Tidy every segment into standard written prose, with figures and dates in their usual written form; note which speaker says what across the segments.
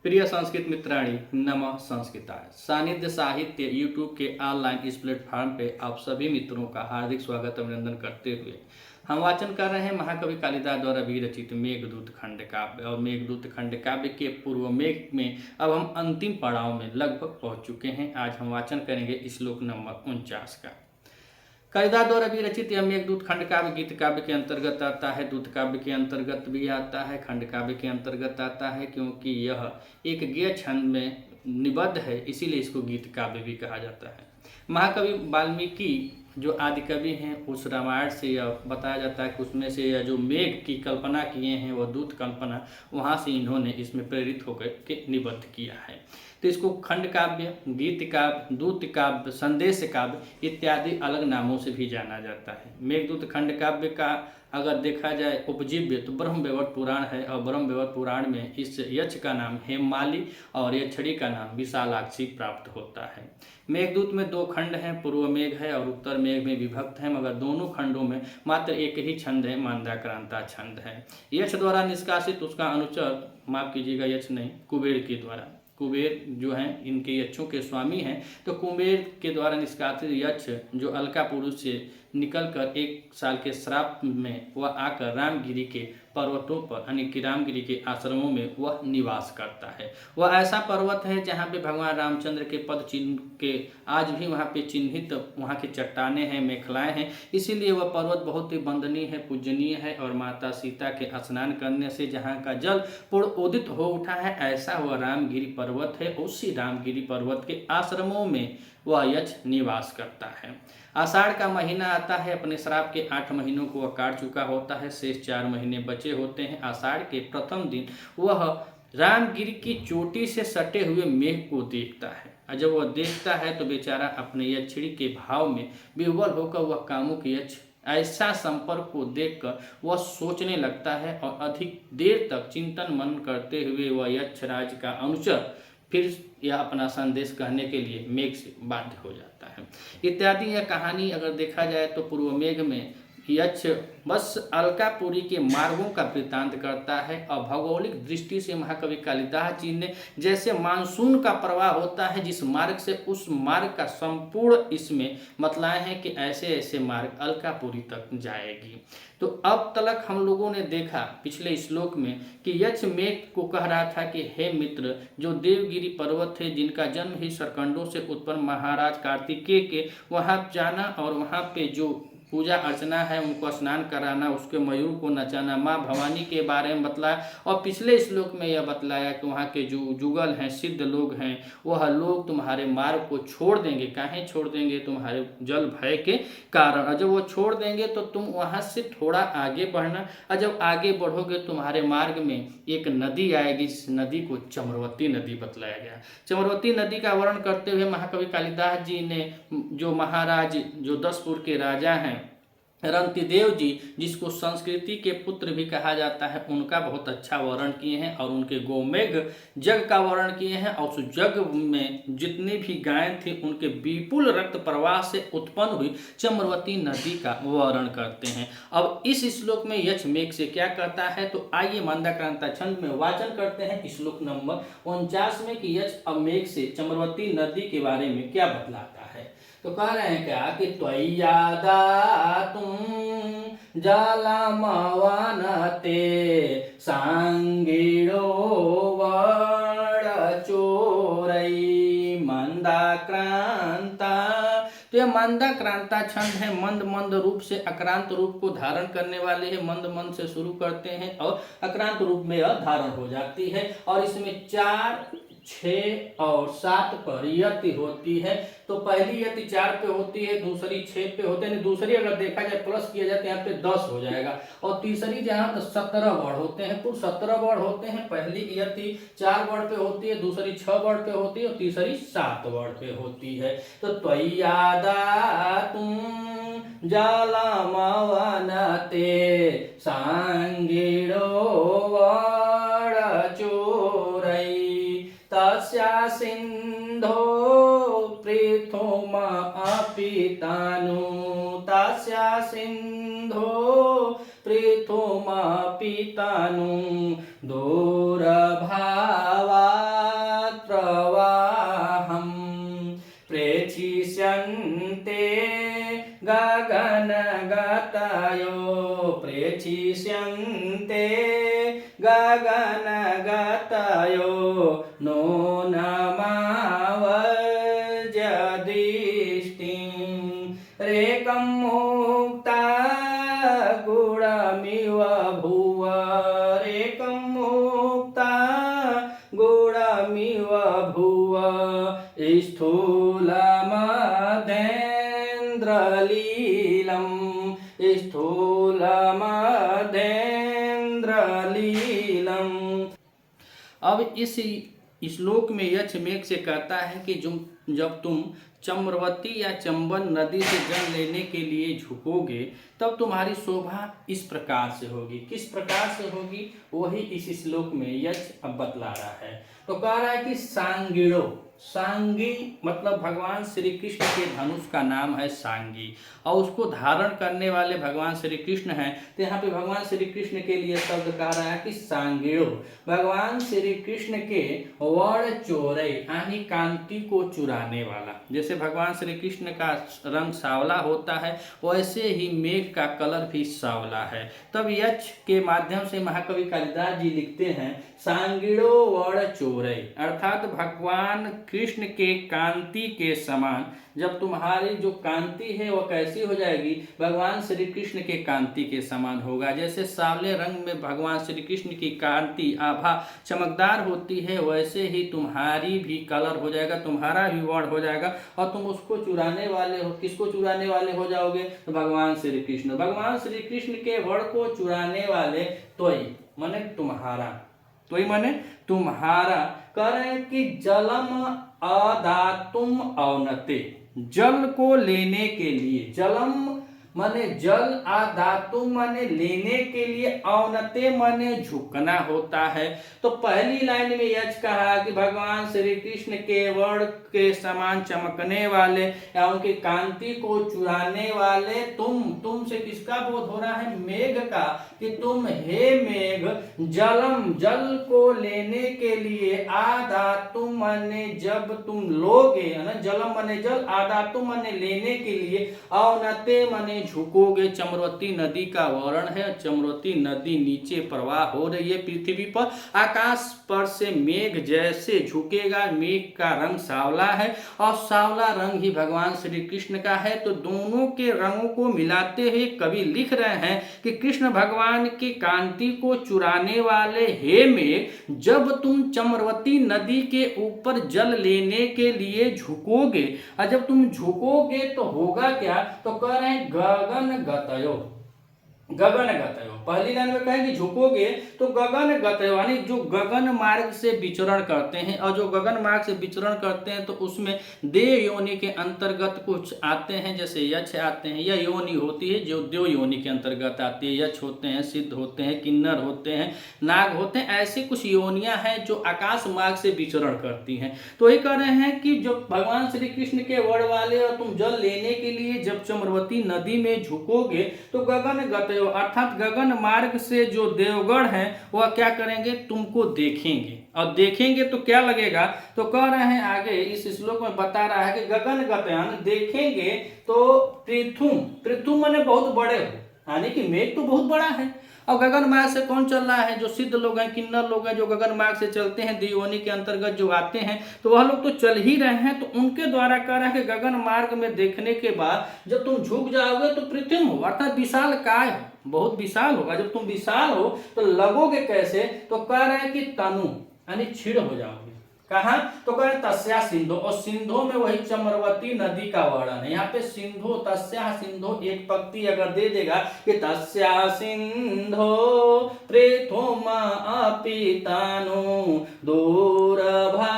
Speaker 1: प्रिय संस्कृत मित्राणी, नमः संस्कृताय। सानिध्य साहित्य यूट्यूब के ऑनलाइन इस प्लेटफॉर्म पे आप सभी मित्रों का हार्दिक स्वागत अभिनंदन करते हुए हम वाचन कर रहे हैं महाकवि कालिदास द्वारा विरचित मेघदूत खंड काव्य। और मेघदूत खंड काव्य के पूर्व मेघ में अब हम अंतिम पड़ाव में लगभग पहुंच चुके हैं। आज हम वाचन करेंगे श्लोक नंबर 49 का। कालिदास द्वारा विरचित यह मेघदूत खंड काव्य गीत काव्य के अंतर्गत आता है, दूत काव्य के अंतर्गत भी आता है, खंड काव्य के अंतर्गत आता है, क्योंकि यह एक गेय छंद में निबद्ध है, इसीलिए इसको गीत काव्य भी कहा जाता है। महाकवि वाल्मीकि जो आदि कवि हैं, उस रामायण से यह बताया जाता है कि उसमें से यह जो मेघ की कल्पना किए हैं वह दूत कल्पना, वहाँ से इन्होंने इसमें प्रेरित होकर के निबद्ध किया है। तो इसको खंड काव्य, गीत काव्य, दूत काव्य, संदेश काव्य इत्यादि अलग नामों से भी जाना जाता है। मेघदूत खंड काव्य का अगर देखा जाए उपजीव्य तो ब्रह्मवैवर्त पुराण है, और ब्रह्मवैवर्त पुराण में इस यक्ष का नाम हेममाली और यक्षिणी का नाम विशालाक्षी प्राप्त होता है। मेघदूत में दो खंड हैं, पूर्व मेघ है और उत्तर मेघ में विभक्त है, मगर दोनों खंडों में मात्र एक ही छंद है, मंदाक्रांता छंद है। यक्ष द्वारा निष्कासित उसका अनुचर, माफ कीजिएगा यक्ष नहीं, कुबेर के द्वारा, कुबेर जो हैं इनके यक्षों के स्वामी हैं, तो कुबेर के द्वारा निष्कासित यक्ष जो अलका पुरुष से निकलकर 1 साल के श्राप में वह आकर रामगिरी के पर्वतों पर यानी कि रामगिरी के आश्रमों में वह निवास करता है। वह ऐसा पर्वत है जहाँ पे भगवान रामचंद्र के पद चिन्ह के आज भी वहाँ पे चिन्हित वहाँ की चट्टानें हैं, मेखलाएं हैं, इसीलिए वह पर्वत बहुत ही वंदनीय है, पूजनीय है। और माता सीता के स्नान करने से जहाँ का जल पूर्ण उदित हो उठा है, ऐसा वह रामगिरी पर्वत है। उसी रामगिरी पर्वत के आश्रमों में वह यक्ष निवास करता है। आषाढ़ का महीना आता है, अपने श्राप के 8 महीनों को वह काट चुका होता है, शेष 4 महीने बचे होते हैं। आषाढ़ के प्रथम दिन वह रामगिरी की चोटी से सटे हुए मेघ को देखता है, और जब वह देखता है तो बेचारा अपने यक्षिणी के भाव में विह्वल होकर वह कामुक यक्ष ऐसा संपर्क को देखकर वह सोचने लगता है, और अधिक देर तक चिंतन मनन करते हुए वह यक्षराज का अनुचर फिर यह अपना संदेश कहने के लिए मेघ से बाध्य हो जाता है। इत्यादि यह कहानी अगर देखा जाए तो पूर्व मेघ में यक्ष बस अलकापुरी के मार्गों का वृत्तांत करता है, और भौगोलिक दृष्टि से महाकवि कालिदास जी ने जैसे मानसून का प्रवाह होता है जिस मार्ग से, उस मार्ग का संपूर्ण इसमें बतलाए हैं कि ऐसे ऐसे मार्ग अलकापुरी तक जाएगी। तो अब तक हम लोगों ने देखा पिछले श्लोक में कि यक्ष मेघ को कह रहा था कि हे मित्र, जो देवगिरी पर्वत है जिनका जन्म ही सरकंडों से उत्पन्न महाराज कार्तिकेय के वहाँ जाना, और वहाँ पे जो पूजा अर्चना है उनको स्नान कराना, उसके मयूर को नचाना, माँ भवानी के बारे में बतलाया। और पिछले श्लोक में यह बतलाया कि वहाँ के जो जुगल हैं, सिद्ध लोग हैं, वह लोग तुम्हारे मार्ग को छोड़ देंगे। काहे छोड़ देंगे? तुम्हारे जल भय के कारण। और जब वो छोड़ देंगे तो तुम वहाँ से थोड़ा आगे बढ़ना, और जब आगे बढ़ोगे तुम्हारे मार्ग में एक नदी आएगी, जिस नदी को चमरवती नदी बतलाया गया। चमरवती नदी का वर्णन करते हुए महाकवि कालिदास जी ने जो महाराज जो 10पुर के राजा हैं रंतिदेव जी, जिसको संस्कृति के पुत्र भी कहा जाता है, उनका बहुत अच्छा वर्णन किए हैं, और उनके गोमेघ जग का वर्णन किए हैं। और उस जग में जितनी भी गायें थी उनके विपुल रक्त प्रवाह से उत्पन्न हुई चमरवती नदी का वर्णन करते हैं। अब इस श्लोक में यक्ष मेघ से क्या कहता है, तो आइए मंदाक्रांता छंद में वाचन करते हैं श्लोक नंबर 49 में कि यक्ष अब मेघ से चमरवती नदी के बारे में क्या बतलाता है। तो कह रहे हैं क्या कि त्वय्यादा तुम जलमवनते सांगिणो वडचोरई मंदाक्रांता। तो यह मंदाक्रांता छंद है, मंद मंद रूप से अक्रांत रूप को धारण करने वाले है। मंद मंद से शुरू करते हैं और अक्रांत रूप में यह धारण हो जाती है, और इसमें 4, 6 और 7 पर यति होती है। तो पहली यति 4 पे होती है, दूसरी 6 पे होते हैं, दूसरी अगर देखा जाए प्लस किया जाए तो यहाँ पे 10 हो जाएगा, और तीसरी जहाँ तो 17 वर्ड होते हैं, कुल 17 वर्ड होते हैं। पहली यति 4 वर्ड पे होती है, दूसरी 6 वर्ड पे होती है, और तीसरी 7 वर्ड पे होती है। तो त्वय्यादा तुम जलमवनते सांगिणो वडचोरई तस्या सिंधो पृथुमा अपितानु तस्या सिंधो पृथुमा पितानु दूरभावा गगन गतयो नो नमावज्यदिष्टिं रेकं मुक्ता गुणमिव भुव रेकं मुक्ता गुणमिव भुव स्थूलमदेन्द्रलीलं स्थूलमदेन्द्रलीलम्। अब इस श्लोक में यक्ष मेघ से कहता है कि जब तुम चम्रवती या चंबल नदी से जल लेने के लिए झुकोगे तब तुम्हारी शोभा इस प्रकार से होगी। किस प्रकार से होगी वही इस श्लोक में यक्ष अब बतला रहा है। तो कह रहा है कि सांगिणो, सांगी मतलब भगवान श्री कृष्ण के धनुष का नाम है सांगी और उसको धारण करने वाले भगवान श्री कृष्ण हैं। तो यहाँ पे भगवान श्री कृष्ण के लिए शब्द कह रहा है कि सांगिणो, भगवान श्री कृष्ण के वर्ण चोरे यानी कांति को चुराने वाला। जैसे भगवान श्री कृष्ण का रंग सांवला होता है वैसे ही मेघ का कलर भी सांवला है। तब यक्ष के माध्यम से महाकवि कालिदास जी लिखते हैं सांगिणो वर्ण चोरे, अर्थात भगवान कृष्ण के कांति के समान। जब तुम्हारी जो कांति है वह कैसी हो जाएगी, भगवान श्री कृष्ण के कांति के समान होगा। जैसे सांवले रंग में भगवान श्री कृष्ण की कांति आभा चमकदार होती है वैसे ही तुम्हारी भी कलर हो जाएगा, तुम्हारा भी वर्ण हो जाएगा और तुम उसको चुराने वाले हो। किसको चुराने वाले हो जाओगे, तो भगवान श्री कृष्ण। भगवान श्री कृष्ण के वर्ण को चुराने वाले तोई माने तुम्हारा, तोई माने तुम्हारा। कह रहे हैं कि जलम अदातुम औनते, जल को लेने के लिए, जलम माने जल, आदातु माने लेने के लिए, औनते माने झुकना होता है। तो पहली लाइन में यक्ष कहा कि भगवान श्री कृष्ण के वर्ण के समान चमकने वाले या उनकी कांति को चुराने वाले तुमसे किसका बोध हो रहा है, मेघ का, कि तुम हे मेघ जलम, जल को लेने के लिए, आदातु माने जब तुम लोगे, है ना, जलम माने जल, आदातु माने लेने के लिए, औनते माने झुकोगे। चम्रवती नदी का वर्णन है, चम्रवती नदी नीचे प्रवाह हो रही है पृथ्वी पर, आकाश पर से मेघ जैसे झुकेगा। मेघ का रंग सांवला है और सांवला रंग ही भगवान श्री कृष्ण का है। तो दोनों के रंगों को मिलाते हुए कवि लिख रहे हैं कि कृष्ण भगवान की कांति को चुराने वाले हे मेघ, जब तुम चम्रवती नदी के ऊपर जल लेने के लिए झुकोगे, और जब तुम झुकोगे तो होगा क्या, तो कह रहे हैं गगन गतयो, गगन गतयो। पहली लाइन में कहें कि झुकोगे तो गगन गतयो यानी जो गगन मार्ग से विचरण करते हैं, और जो गगन मार्ग से विचरण करते हैं तो उसमें देव योनि के अंतर्गत कुछ आते हैं, जैसे यक्ष आते हैं। यह योनि होती है जो देव योनि के अंतर्गत आती है। यक्ष होते हैं, सिद्ध होते हैं, किन्नर होते हैं, नाग होते हैं। ऐसी कुछ योनियां हैं जो आकाश मार्ग से विचरण करती हैं। तो ये कह रहे हैं कि जो भगवान श्री कृष्ण के वर्ण वाले और तुम जल लेने के लिए जब चम्रवती नदी में झुकोगे तो गगन गतयो, अर्थात गगन मार्ग से जो देवगण हैं वह क्या करेंगे, तुमको देखेंगे। और देखेंगे तो क्या लगेगा, तो कह रहे हैं आगे इस श्लोक में बता रहा है कि गगन गतयान, देखेंगे तो पृथुम, पृथुम माने बहुत बड़े हो, यानी कि मेघ तो बहुत बड़ा है। और गगन मार्ग से कौन चल रहा है, जो सिद्ध लोग हैं, किन्नर लोग हैं, जो गगन मार्ग से चलते हैं, देवयोनि के अंतर्गत जो आते हैं, तो वह लोग तो चल ही रहे हैं। तो उनके द्वारा कह रहा है कि गगन मार्ग में देखने के बाद जब तुम झुक जाओगे तो पृथ्वी हो, अर्थात विशाल काय हो, बहुत विशाल होगा। जब तुम विशाल हो तो लगोगे कैसे, तो कह रहे हैं कि तनु यानी क्षीण हो जाओगे। कहाँ, तो कह रहे तस्या सिंधु, और सिंधु में वही चम्रवती नदी का वर्णन है। यहाँ पे सिंधु, तस्या सिंधु एक पंक्ति अगर दे देगा कि तस्या सिंधु पृथुम अपि तनु दूरभावात्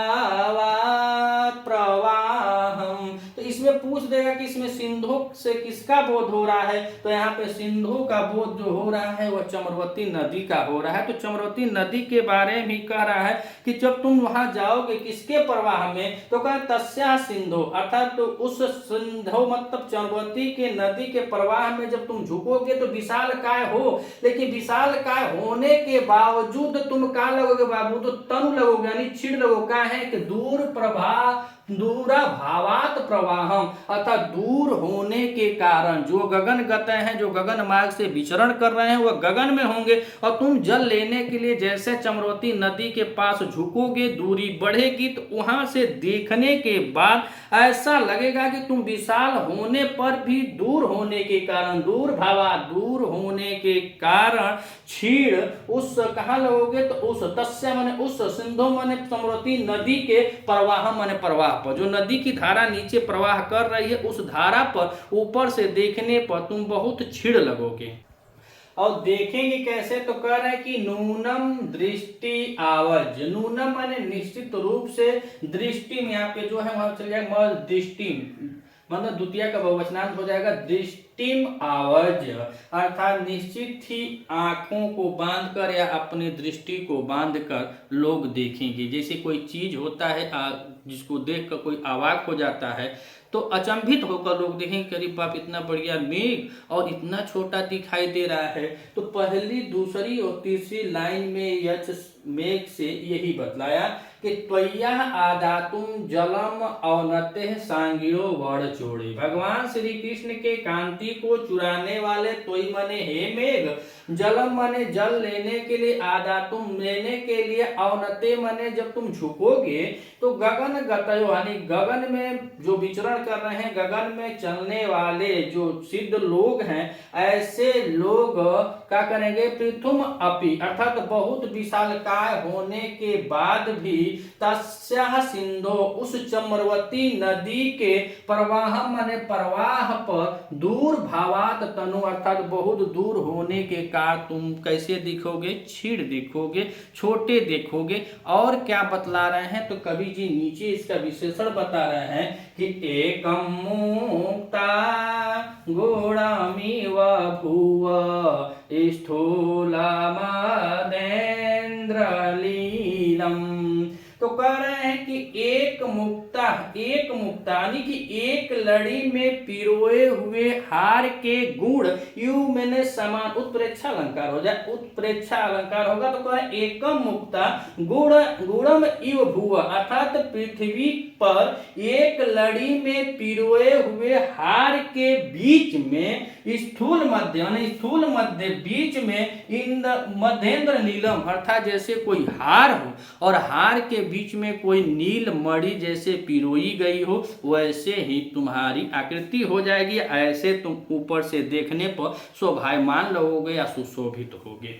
Speaker 1: प्रवाहम, तो इसमें पूछ देगा कि इसमें सिंधु से किसका बोध हो रहा है, तो यहाँ पे सिंधु का बोध जो हो रहा है वह चम्रवती नदी का हो रहा है। तो चम्रवती नदी के बारे में कह रहा है कि जब तुम वहां जाओगे किसके प्रवाह में, तो कह तस्या सिंधु, अर्थात तो उस सिंधु मतलब चम्रवती के नदी के प्रवाह में जब तुम झुकोगे तो विशाल काय हो, लेकिन विशाल काय होने के बावजूद तुम क्या लगोगे बाबू, तो तनु लगोगे यानी क्षीण लगोगे। क्या है कि दूर प्रवाह दूरा भावात प्रवाहम, अर्थात दूर होने के कारण जो गगन गत हैं, जो गगन मार्ग से विचरण कर रहे हैं वह गगन में होंगे। और तुम जल लेने के लिए जैसे चमरवती नदी के पास झुकोगे, दूरी बढ़ेगी तो वहां से देखने के बाद ऐसा लगेगा कि तुम विशाल होने पर भी दूर होने के कारण, दूर भावा दूर होने के कारण क्षीण उस कहाँ लगोगे तो उस तस्य माने उस, सिंधु माने चमरवती नदी के, प्रवाह माने प्रवाह पर, जो नदी की धारा नीचे प्रवाह कर रही है उस धारा पर ऊपर से देखने पर तुम बहुत क्षीण लगोगे। और देखेंगे कैसे, तो कह रहे हैं कि नूनम दृष्टि आवज, नूनम माने निश्चित रूप से, दृष्टि में यहाँ पे जो है वहां चल जाएगा दृष्टि, मतलब द्वितीय का बहुवचनांत हो जाएगा दृष्टिम आवज, अर्थात निश्चित ही आंखों को बांधकर या अपनी दृष्टि को बांधकर लोग देखेंगे। जैसे कोई चीज होता है जिसको देखकर कोई अवाक हो जाता है तो अचंभित होकर लोग देखेंगे, अरे बाप इतना बढ़िया मेघ और इतना छोटा दिखाई दे रहा है। तो पहली, दूसरी और तीसरी लाइन में यक्ष मेघ से यही बतलाया कि त्वय्या आदातुम जलम औनते सांगिरो वड़ चोड़े, भगवान श्री कृष्ण के कांति को चुराने वाले, त्वयी मने हे मेघ, जलम मने जल लेने के लिए, आदातुम लेने के लिए, औनते मने जब तुम झुकोगे तो गगन गतयो यानी गगन में जो विचरण कर रहे हैं, गगन में चलने वाले जो सिद्ध लोग हैं, ऐसे लोग क्या करेंगे, पृथुम अपि अर्थात बहुत विशालकाय होने के बाद भी तस्याः सिंधो उस चमरवती नदी के प्रवाह माने प्रवाह पर दूर भावात तनु अर्थात बहुत दूर होने के कारण तुम कैसे दिखोगे, क्षीण दिखोगे, छोटे देखोगे। और क्या बतला रहे हैं, तो कवि जी नीचे इसका विशेषण बता रहे हैं कि एकम मुक्ता गुणमिव भुव स्थूलमदेन्द्रलीलम, तो कह रहे हैं कि एक मुक्ता यानी कि एक लड़ी में पिरोए हुए हार के गुण, यू मैंने समान, उत्प्रेक्षा अलंकार हो जाए, उत्प्रेक्षा अलंकार होगा तो कह एकम मुक्ता गुण गुणम इव भुव, अर्थात पृथ्वी पर एक लड़ी में पिरोए हुए हार के बीच में स्थूल मध्य यानी स्थूल मध्य बीच में इंद्र मध्येंद्र नीलम, अर्थात जैसे कोई हार हो और हार के बीच में कोई नील मणि जैसे पिरोई गई हो, वैसे ही तुम्हारी आकृति हो जाएगी। ऐसे तुम ऊपर से देखने पर शोभायमान लगोगे या सुशोभित होगे।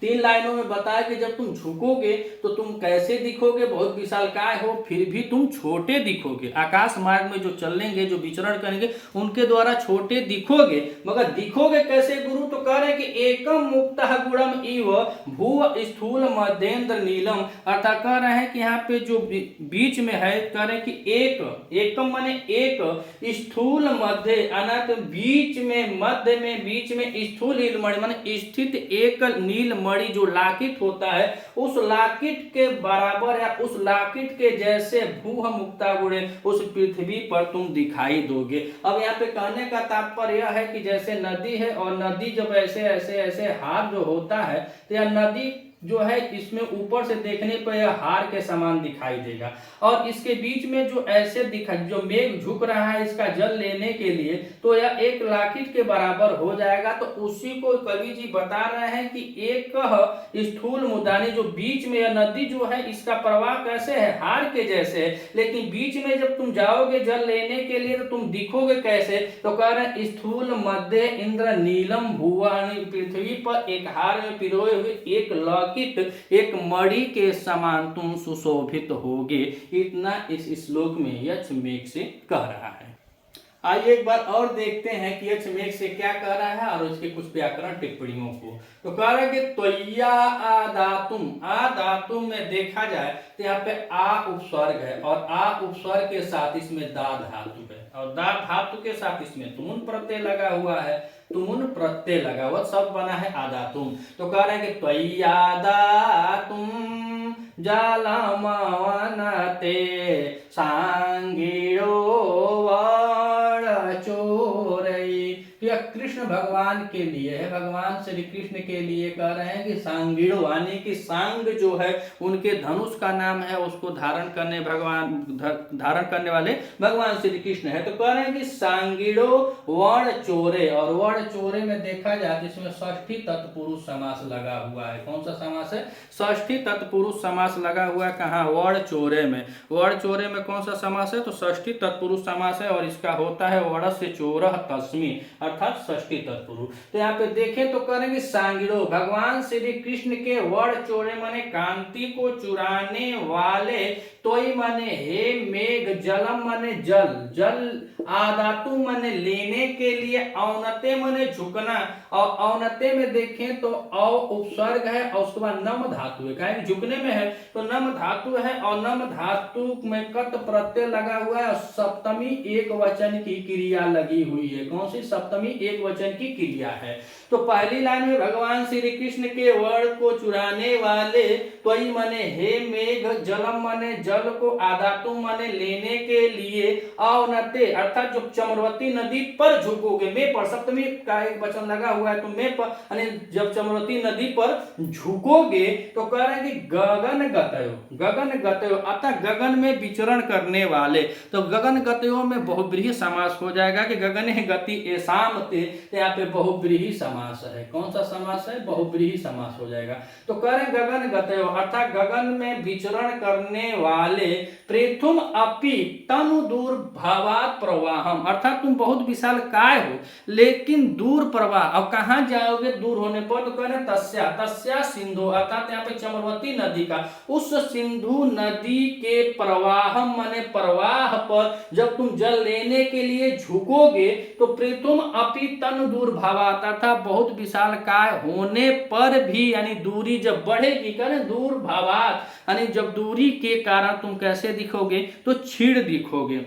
Speaker 1: 3 लाइनों में बताया कि जब तुम झुकोगे तो तुम कैसे दिखोगे, बहुत विशालकाय हो फिर भी तुम छोटे दिखोगे। आकाश मार्ग में जो चलेंगे, जो विचरण करेंगे, उनके द्वारा छोटे दिखोगे, मगर दिखोगे कैसे गुरु, तो कह रहे हैं कि एकम मुक्तः गुणम इव भुव स्थूल मध्येंद्र नीलम, अर्थात कह रहे हैं कि यहाँ पे जो बीच में है, कह रहे हैं कि एकम माने एक, स्थूल मध्य अनंत बीच में, मध्य में, बीच में स्थूल नीलमणि माने स्थित एक नील मणि जो लाकिट होता है, उस लाकिट के बराबर या उस लाकिट के जैसे भूह मुक्ता गुणे उस पृथ्वी पर तुम दिखाई दोगे। अब यहाँ पे कहने का तात्पर्य यह है कि जैसे नदी है और नदी जब ऐसे ऐसे ऐसे हार जो होता है तो यह नदी जो है इसमें ऊपर से देखने पर यह हार के समान दिखाई देगा, और इसके बीच में जो ऐसे दिखा, जो मेघ झुक रहा है इसका जल लेने के लिए, तो यह एक लाकिट के बराबर हो जाएगा। तो उसी को कवि जी बता रहे हैं कि एक स्थूल मुद्दानी जो बीच में यह नदी जो है इसका प्रवाह कैसे है, हार के जैसे है, लेकिन बीच में जब तुम जाओगे जल लेने के लिए तो तुम दिखोगे कैसे, तो कह रहे हैं स्थूल मध्य इंद्र नीलम भुवा, पृथ्वी पर एक हार में पिरोए हुए एक एक मणि के समान तुम सुशोभित होगे। इतना इस श्लोक में यक्ष मेघ से कह रहा है। आइए एक बार और देखते हैं कि यक्ष मेघ से क्या कह रहा है और उसके कुछ व्याकरण टिप्पणियों को। तो कह रहा है कि त्वय्या आदातुम में देखा जाए तो यहाँ पे आ उपसर्ग है और आ उपसर्ग के साथ इसमें दा धातु है और दा धातु के साथ इसमें तुमुन प्रत्यय लगा हुआ है, तुमुन प्रत्यय लगा हुआ शब्द बना है आदातुम। तो कह रहे हैं कि त्वय्यादातुम जालमवनते सांगिरो वड़ चोरई, यह कृष्ण कृष्ण भगवान के लिए है, भगवान श्री कृष्ण के लिए कह रहे हैं कि सांगिड़ो यानी कि सांग जो है उनके धनुष का नाम है, उसको धारण करने वाले भगवान श्री कृष्ण है। तो कह रहे हैं कि सांगिड़ो वर्ण चोरे, और वर्ण चोरे में देखा जाए जिसमें षष्ठी तत्पुरुष समास लगा हुआ है। कौन सा समास है? षष्ठी तत्पुरुष समास लगा हुआ है। कहाँ? वर्ण चोरे में। वर्ण चोरे में कौन सा समास है? तो षष्ठी तत्पुरुष समास है, और इसका होता है वर्ण से चोरह तस्मी अर्थात षष्ठी तत्पुरुष। तो यहाँ पे देखें तो करेंगे सांगिड़ो भगवान श्री कृष्ण के वर्ण चोरे माने कांति को चुराने वाले, तोई माने हे, मेघ, जलम माने जल, जल आदातु माने लेने के लिए, औनते माने झुकना, और औनते में देखें तो औ उपसर्ग है और उसके बाद नम धातु है, कहें झुकने में है तो नम धातु है, और नम धातु में कत प्रत्यय लगा हुआ है और सप्तमी एक वचन की क्रिया लगी हुई है। कौन सी? सप्तमी एक वचन की क्रिया है। तो पहली लाइन में भगवान श्री कृष्ण के वर्ण को चुराने वाले, त्वयि माने हे, मेघ, जलम माने जल को, आदातु माने लेने के लिए, औनते अर्थात जो चमरवती नदी पर झुकोगे, में पर सप्तमी का एक वचन लगा हुआ है, तो में पर यानी जब चमरवती नदी पर झुकोगे तो कह रहे हैं कि गगन गतयो, गगन गतयो अर्थात गगन में विचरण करने वाले। तो गगन गतयो में बहुब्रीहि समास हो जाएगा कि गगन गति एसाम ते, यहाँ पे बहुब्रीहि समास है। कौन सा समास है? बहुब्रीहि समास हो जाएगा। तो कह रहे गगन गतयो अर्थात गगन में विचरण करने वाले, प्रेथुम अपि तनु दूर भावात प्रवाहम अर्थात तुम बहुत विशाल काय हो लेकिन दूर प्रवाह, अब कहाँ जाओगे दूर होने पर? तो कह रहे तस्या, तस्या सिंधु अर्थात यहाँ पे चमरवती नदी का, उस सिंधु नदी के प्रवाहम माने प्रवाह पर जब तुम जल लेने के लिए झुकोगे तो प्रेतुम अपि तन दूर भावात अर्थात बहुत विशाल काय होने पर भी, यानी दूरी जब बढ़ेगी, करें दूर भावात यानी जब दूरी के कारण तुम कैसे दिखोगे? तो क्षीण दिखोगे।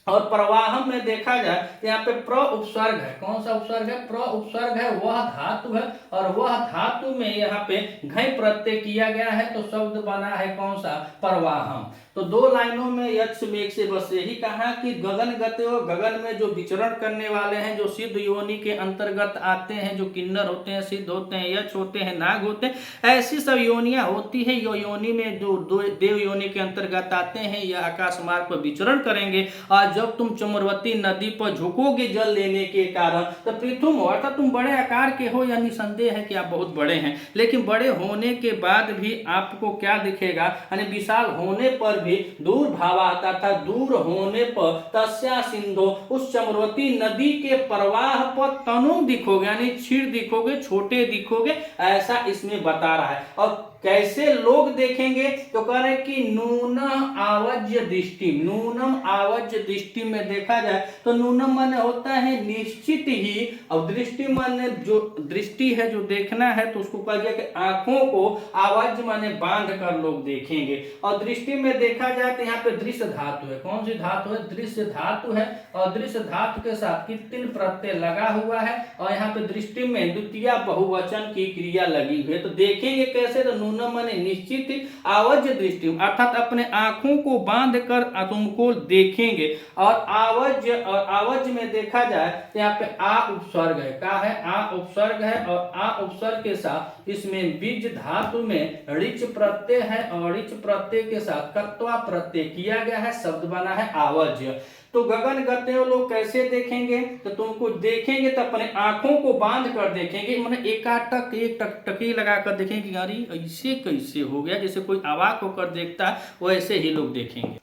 Speaker 1: और प्रवाहम में देखा जाए तो यहाँ पे प्र उपसर्ग है। कौन सा उपसर्ग है? प्र उपसर्ग है, वह धातु है, और वह धातु में यहाँ पे घई प्रत्यय किया गया है, तो शब्द बना है कौन सा? प्रवाहम। तो दो लाइनों में यक्ष मेघ से बस यही कहा कि गगन गतयो, गगन में जो विचरण करने वाले हैं, जो सिद्ध योनि के अंतर्गत आते हैं, जो किन्नर होते हैं, सिद्ध होते हैं, यक्ष होते हैं, नाग होते हैं, ऐसी सब योनियां होती है। यो योनि में जो देव योनि के अंतर्गत आते हैं, यह आकाश मार्ग पर विचरण करेंगे, और जब तुम चमरवती नदी पर झुकोगे जल लेने के कारण, तो पृथुम अर्थात तुम बड़े आकार के हो, यानी संदेह है कि आप बहुत बड़े हैं, लेकिन बड़े होने के बाद भी आपको क्या दिखेगा? यानी विशाल होने पर भी दूर भावात अर्थात दूर होने पर, तस्या सिंधु उस चमरवती नदी के प्रवाह पर तनु दिखोगे, यानी क्षीण दिखोगे, छोटे दिखोगे, ऐसा इसमें बता रहा है। और कैसे लोग देखेंगे? तो कह रहे कि नूनम आवज्य दृष्टि, नूनम आवज्य दृष्टि में देखा जाए तो नूनम माने होता है निश्चित ही, और दृष्टि माने जो दृष्टि है, जो देखना है, तो उसको कहा गया कि आंखों को, आवाज माने बांध कर लोग देखेंगे। और दृष्टि में देखा जाए तो यहाँ पे दृश्य धातु है। कौन सी धातु है? दृश्य धातु है, और दृश्य धातु के साथ कितने प्रत्यय लगा हुआ है, और यहाँ पे दृष्टि में द्वितीय बहुवचन की क्रिया लगी हुई है। तो देखेंगे कैसे? तो नूनम माने निश्चित, आवज्य दृष्टि अर्थात अपने आंखों को बांध कर तुमको देखेंगे। और आवज्य में देखा जाए तो यहाँ पे आ उपसर्ग है। क्या है? आ उपसर्ग है, और आ उपसर्ग के साथ इसमें बीज धातु में ऋच प्रत्यय है, और ऋच प्रत्यय के साथ कर्तवा प्रत्यय किया गया है, शब्द बना है आवज्य। तो गगन गतयो लोग कैसे देखेंगे? तो तुमको देखेंगे तो अपने आंखों को बांध कर देखेंगे, मतलब एकाटक एक टकटकी लगाकर देखेंगे, अरे ऐसे कैसे हो गया, जैसे कोई अवाक होकर देखता है वैसे ही लोग देखेंगे।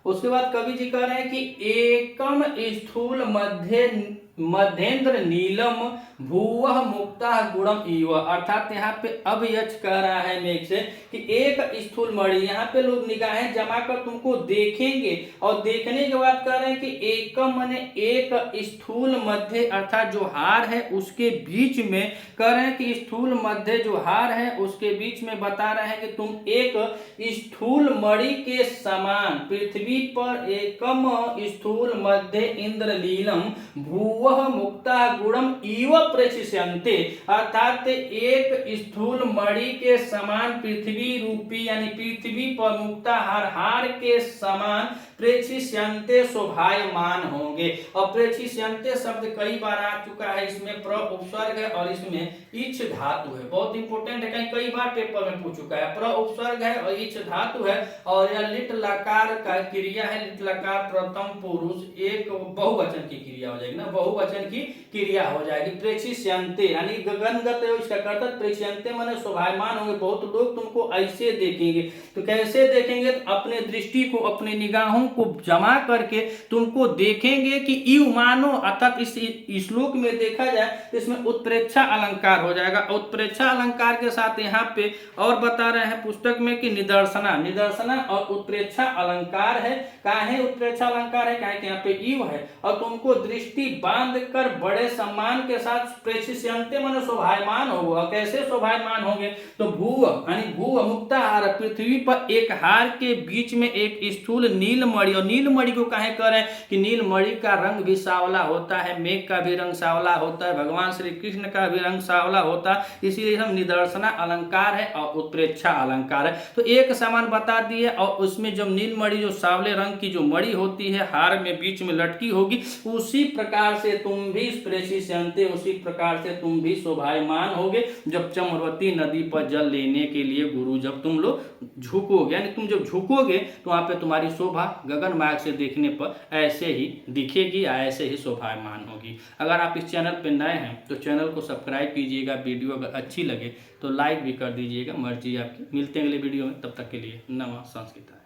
Speaker 1: उसके बाद कवि जी कह रहे हैं कि एकम स्थूल मध्येंद्र नीलम भूवः मुक्ता गुणम इव अर्थात यहाँ पे अब यक्ष कह रहा है मेघ से कि एक स्थूल मणि, यहाँ पे लोग निगाहें जमा कर तुमको देखेंगे, और देखने के बाद कह रहे हैं कि एकम माने एक, स्थूल मध्य अर्थात जो हार है उसके बीच में, कह रहे हैं कि स्थूल मध्य जो हार है उसके बीच में बता रहे हैं कि तुम एक स्थूल मणि के समान पृथ्वी पर एकम स्थूल मध्य इंद्रलीलम भूवः मुक्ता गुणम इव प्रेषिष्यन्ते अर्थात एक स्थूल मणि के समान पृथ्वी रूपी, यानी पृथ्वी पर मुक्ता हार के समान प्रेक्षिष्यन्ते शोभायमान होंगे। और प्रेक्षिष्यन्ते शब्द कई बार आ चुका है, इसमें प्र उपसर्ग है और इसमें इच्छ धातु है, बहुत इंपॉर्टेंट है, कई बार पेपर में पूछ चुका है। प्र उपसर्ग है और इच्छ धातु है और यह लिट लकार का क्रिया है। लिट लकार प्रथम पुरुष एक बहुवचन की क्रिया हो जाएगी ना, बहुवचन की क्रिया हो जाएगी। प्रेक्षिष्यन्ते यानी गगनगत इसका कर्तव्य, प्रेक्षिष्यन्ते माने शोभायमान होंगे। बहुत लोग तुमको ऐसे देखेंगे, तो कैसे देखेंगे? तो अपने दृष्टि को, अपने निगाहों को जमा करके तुमको देखेंगे कि इव मानो। अर्थात इस श्लोक में देखा जाए तो इसमें उत्प्रेक्षा अलंकार हो जाएगा। उत्प्रेक्षा अलंकार के साथ यहाँ पे और बता रहे हैं पुस्तक में कि निदर्शना, निदर्शना और उत्प्रेक्षा अलंकार है। काहे उत्प्रेक्षा अलंकार है? काहे कि यहाँ पे इव है और तुमको दृष्टि बांध कर बड़े सम्मान के साथ प्रेक्षिष्यन्ते माने शोभायमान होगा। कैसे शोभायमान होंगे? तो भूव यानी भूव मुक्ताहार, पृथ्वी पर एक हार के बीच में एक स्थूल नीलमणि। और नीलमणि को काहे कह रहे हैं कि नीलमणि का रंग भी सांवला होता है, मेघ का भी रंग सांवला होता है, भगवान श्री कृष्ण का भी रंग सांवला होता है, इसीलिए हम निदर्शना अलंकार है और उत्प्रेक्षा अलंकार है। तो एक समान बता दिए और उसमें जब नीलमणि जो सांवले रंग की जो मणि होती है हार में बीच में लटकी होगी, उसी प्रकार से तुम भी प्रेक्षिष्यन्ते, उसी प्रकार से तुम भी शोभायमान होगे। जब चम्रवती नदी पर जल लेने के लिए गुरु जब तुम लोग झुकोगे, यानी तुम जब झुकोगे तो वहां पे तुम्हारी शोभा गगन मार्ग से देखने पर ऐसे ही दिखेगी, ऐसे ही शोभायमान होगी। अगर आप इस चैनल पर नए हैं तो चैनल को सब्सक्राइब कीजिएगा, वीडियो अगर अच्छी लगे तो लाइक भी कर दीजिएगा, मर्जी आपकी। मिलते हैं अगले वीडियो में, तब तक के लिए नमः संस्कृताय।